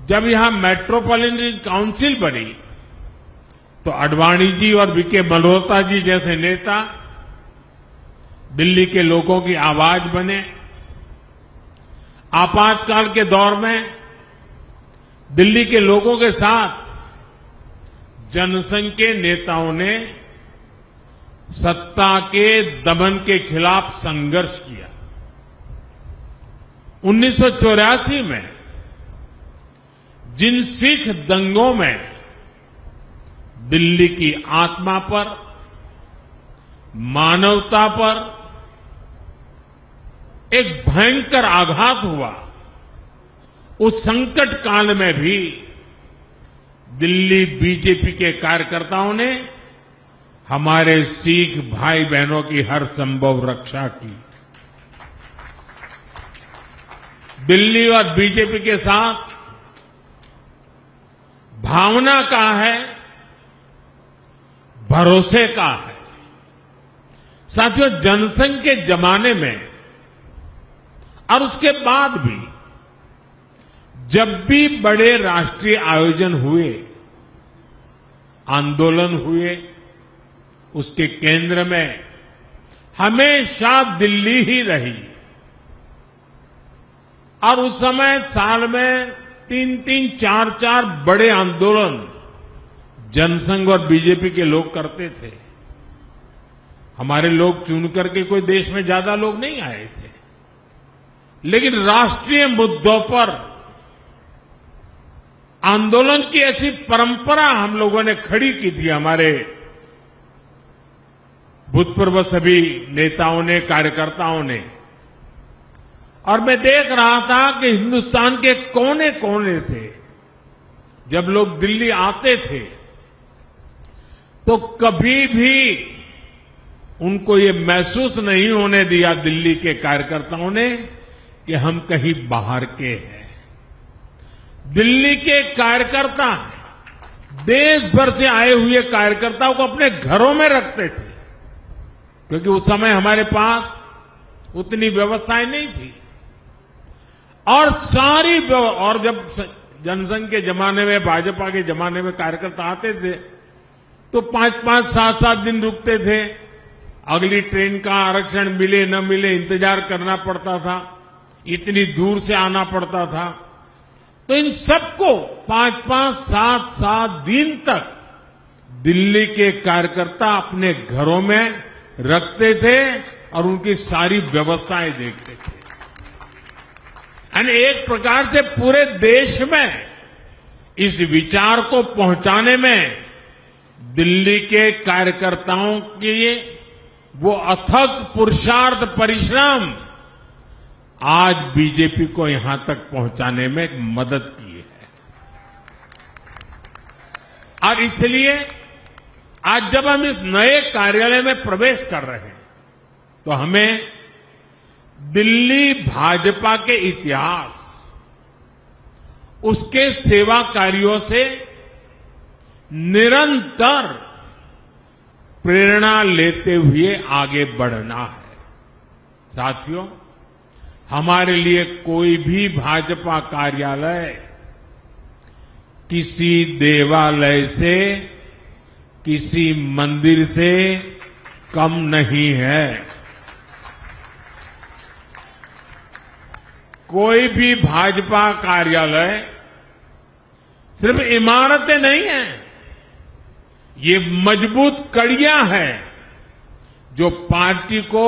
जब यहां metropolitan council बनी तो अडवाणी जी और वीके मल्होत्रा जी जैसे नेता दिल्ली के लोगों की आवाज बने। आपातकाल के दौर में दिल्ली के लोगों के साथ जनसंघ के नेताओं ने सत्ता के दमन के खिलाफ संघर्ष किया। 1984 में जिन सिख दंगों में दिल्ली की आत्मा पर, मानवता पर एक भयंकर आघात हुआ, उस संकट काल में भी दिल्ली बीजेपी के कार्यकर्ताओं ने हमारे सिख भाई बहनों की हर संभव रक्षा की। दिल्ली और बीजेपी के साथ भावना का है, भरोसे का है। साथियों, जनसंघ के जमाने में और उसके बाद भी जब भी बड़े राष्ट्रीय आयोजन हुए, आंदोलन हुए, उसके केंद्र में हमेशा दिल्ली ही रही। और उस समय साल में 3-3, 4-4 बड़े आंदोलन जनसंघ और बीजेपी के लोग करते थे। हमारे लोग चुन करके कोई देश में ज्यादा लोग नहीं आए थे, लेकिन राष्ट्रीय मुद्दों पर आंदोलन की ऐसी परंपरा हम लोगों ने खड़ी की थी। हमारे भूतपूर्व सभी नेताओं ने, कार्यकर्ताओं ने। और मैं देख रहा था कि हिंदुस्तान के कोने कोने से जब लोग दिल्ली आते थे तो कभी भी उनको ये महसूस नहीं होने दिया दिल्ली के कार्यकर्ताओं ने कि हम कहीं बाहर के हैं। दिल्ली के कार्यकर्ता देश भर से आए हुए कार्यकर्ताओं को अपने घरों में रखते थे, क्योंकि उस समय हमारे पास उतनी व्यवस्थाएं नहीं थी। और और जब जनसंघ के जमाने में, भाजपा के जमाने में कार्यकर्ता आते थे तो 5-5, 7-7 दिन रुकते थे। अगली ट्रेन का आरक्षण मिले न मिले इंतजार करना पड़ता था, इतनी दूर से आना पड़ता था। तो इन सबको 5-5, 7-7 दिन तक दिल्ली के कार्यकर्ता अपने घरों में रखते थे और उनकी सारी व्यवस्थाएं देखते थे। यानी एक प्रकार से पूरे देश में इस विचार को पहुंचाने में दिल्ली के कार्यकर्ताओं के वो अथक पुरुषार्थ, परिश्रम आज बीजेपी को यहां तक पहुंचाने में मदद की है। और इसलिए आज जब हम इस नए कार्यालय में प्रवेश कर रहे हैं तो हमें दिल्ली भाजपा के इतिहास, उसके सेवा कार्यों से निरंतर प्रेरणा लेते हुए आगे बढ़ना है। साथियों, हमारे लिए कोई भी भाजपा कार्यालय किसी देवालय से, किसी मंदिर से कम नहीं है। कोई भी भाजपा कार्यालय सिर्फ इमारतें नहीं हैं, ये मजबूत कड़ियां हैं जो पार्टी को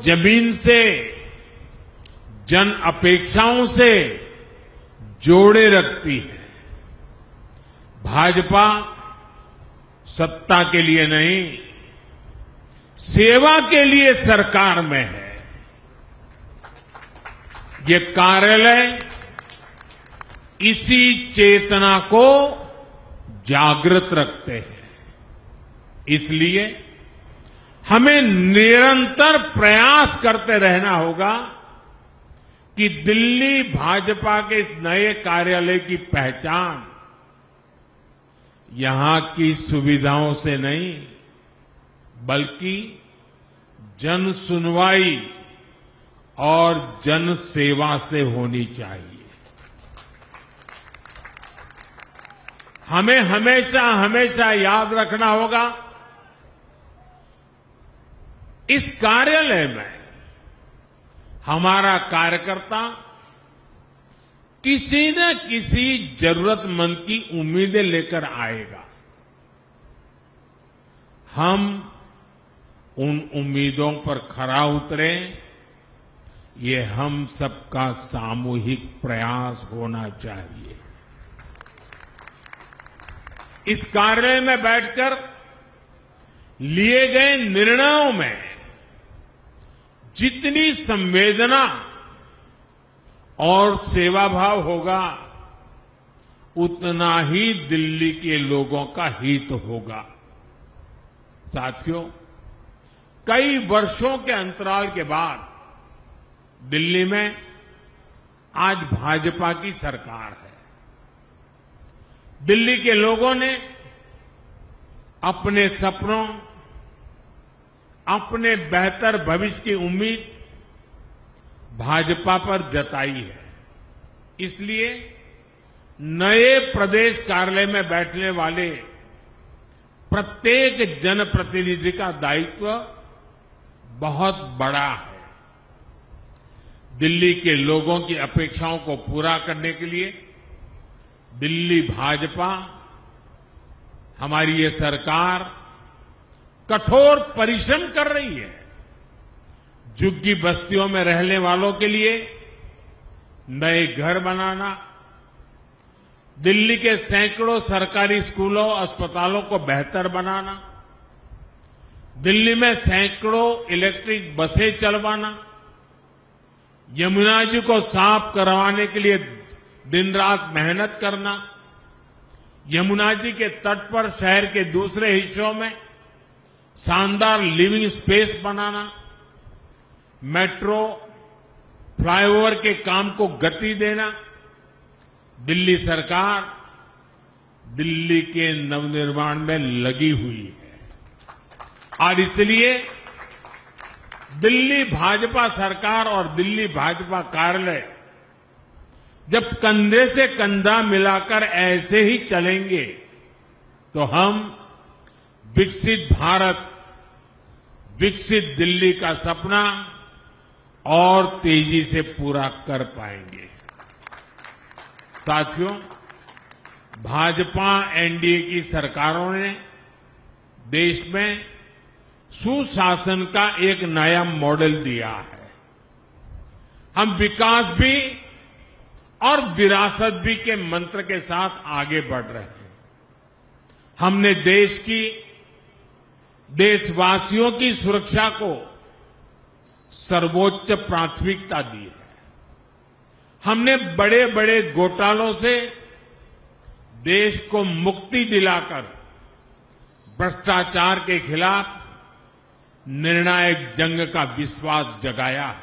जमीन से, जन अपेक्षाओं से जोड़े रखती है। भाजपा सत्ता के लिए नहीं, सेवा के लिए सरकार में है। ये कार्यालय इसी चेतना को जागृत रखते हैं। इसलिए हमें निरंतर प्रयास करते रहना होगा कि दिल्ली भाजपा के इस नए कार्यालय की पहचान यहां की सुविधाओं से नहीं, बल्कि जन सुनवाई और जन सेवा से होनी चाहिए। हमें हमेशा हमेशा याद रखना होगा, इस कार्यालय में हमारा कार्यकर्ता किसी न किसी जरूरतमंद की उम्मीदें लेकर आएगा। हम उन उम्मीदों पर खरा उतरें, ये हम सबका सामूहिक प्रयास होना चाहिए। इस कार्यालय में बैठकर लिए गए निर्णयों में जितनी संवेदना और सेवाभाव होगा, उतना ही दिल्ली के लोगों का हित होगा। साथियों, कई वर्षों के अंतराल के बाद दिल्ली में आज भाजपा की सरकार है। दिल्ली के लोगों ने अपने सपनों, अपने बेहतर भविष्य की उम्मीद भाजपा पर जताई है। इसलिए नए प्रदेश कार्यालय में बैठने वाले प्रत्येक जनप्रतिनिधि का दायित्व बहुत बड़ा है। दिल्ली के लोगों की अपेक्षाओं को पूरा करने के लिए दिल्ली भाजपा, हमारी ये सरकार कठोर परिश्रम कर रही है। झुग्गी बस्तियों में रहने वालों के लिए नए घर बनाना, दिल्ली के सैकड़ों सरकारी स्कूलों, अस्पतालों को बेहतर बनाना, दिल्ली में सैकड़ों इलेक्ट्रिक बसें चलवाना, यमुना जी को साफ करवाने के लिए दिन रात मेहनत करना, यमुना जी के तट पर शहर के दूसरे हिस्सों में शानदार लिविंग स्पेस बनाना, मेट्रो, फ्लाईओवर के काम को गति देना। दिल्ली सरकार दिल्ली के नवनिर्माण में लगी हुई है और इसलिए दिल्ली भाजपा सरकार और दिल्ली भाजपा कार्यालय जब कंधे से कंधा मिलाकर ऐसे ही चलेंगे तो हम विकसित भारत, विकसित दिल्ली का सपना और तेजी से पूरा कर पाएंगे। साथियों, भाजपा एनडीए की सरकारों ने देश में सुशासन का एक नया मॉडल दिया है। हम विकास भी और विरासत भी के मंत्र के साथ आगे बढ़ रहे हैं। हमने देशवासियों की सुरक्षा को सर्वोच्च प्राथमिकता दी है। हमने बड़े बड़े घोटालों से देश को मुक्ति दिलाकर भ्रष्टाचार के खिलाफ निर्णायक जंग का विश्वास जगाया है।